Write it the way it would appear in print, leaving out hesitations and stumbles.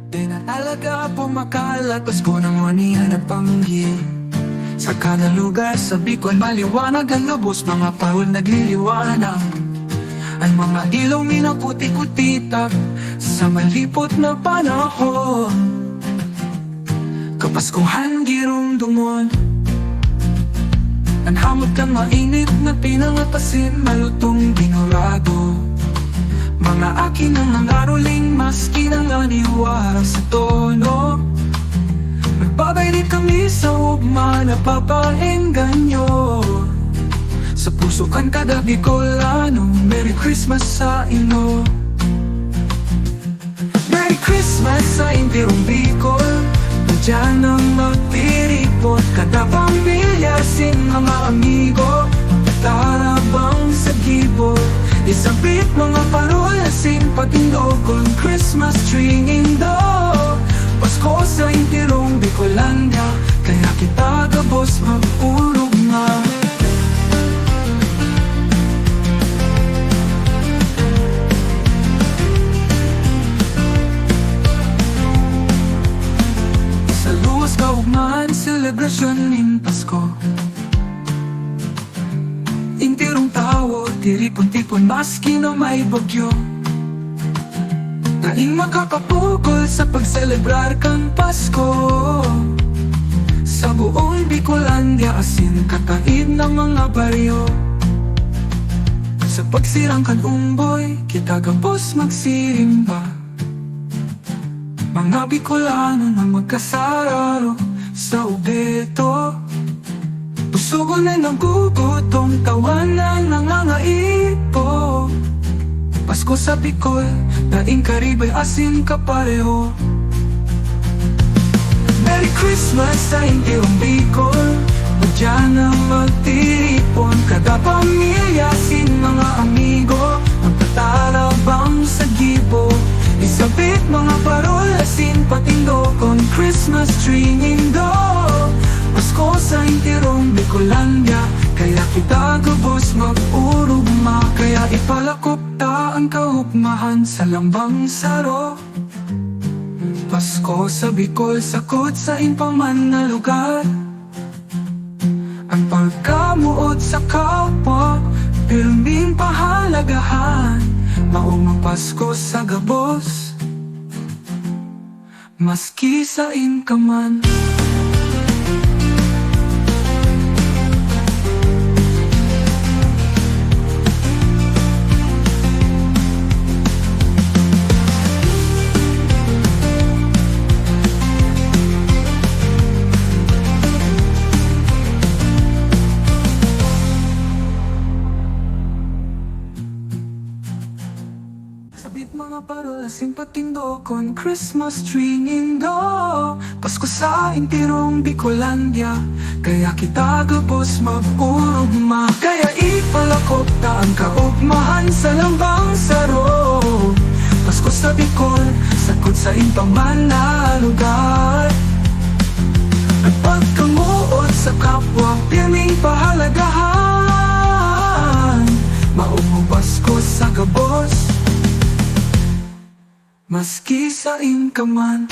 Di na talaga pumakalat, Pasko ng wanihan at pamanggi. Sa kada lugar sa Bicol maliwanag ang lubos, mga parol nagliliwanag. Ang mga ilaw minaputi-kutitak sa malipot na panahon. Kapaskuhan girumdumon, ang hamot kang mainit na pinangapasin, malutong binurado. Mga akin ang nangaruling maski ng aniwara sa tono. Nagbabaylit kami sa ugma na papaenggan nyo. Sa puso kan kada Bicolano, Merry Christmas sa inyo. Merry Christmas sa intirong Bicol. Diyan ang magtiripot, kada pamilya, sin mga amigo, tarabang sa gibot. Isabit mga parol, sin patindogon, Christmas tree indo. Pasko sa intirong bicolandia, kaya kita gabos mag-urog nga. Kaugmaan, celebration in Pasko. Intirong tao, tiripon-tipon maski na may bagyo. Daing makakapukol sa pagselebrar kang Pasko. Sa buong Bicolandia, asin kataid ng mga baryo. Sa pagsirang kan umboy, kita gabos magsirimba. Mga Bicolano na magkasararo sa ubeto. Pusugon na nagugutom, tawanan ng mga ipo. Pasko sa Bicol, daing karibay asin kapareho. Merry Christmas sa intirong Bicol. Diyan na magtiripon, kada pamilya, sin mga amigo, magtatarabang sa gibo. Isabit mga parol, asin patindokon, Christmas tree indo. Pasko sa intirong Bicolandia, kaya kita gabos mag-urugma. Kaya ipalakop ta ang kaugmahan sa lambang saro. Pasko sa Bicol, sakot sa inpaman na lugar. Ang pagkamuot sa kapwa, pilming pahalagahan. Maumang Pasko sa gabos, maski sa inkaman. Sabit mga parol, asin patindokon, Christmas tree indo. Pasko sa intirong Bicolandia, kaya kita gabos mag-urugma. Kaya ipalakop ta ang kaugmahan sa lambang saro. Pasko sa Bicol, sakot sa inpaman na lugar. Ang pagkamuot sa kapwa, pirming pahalagahan. Maumong Pasko sa gabos, maski sa inkaman.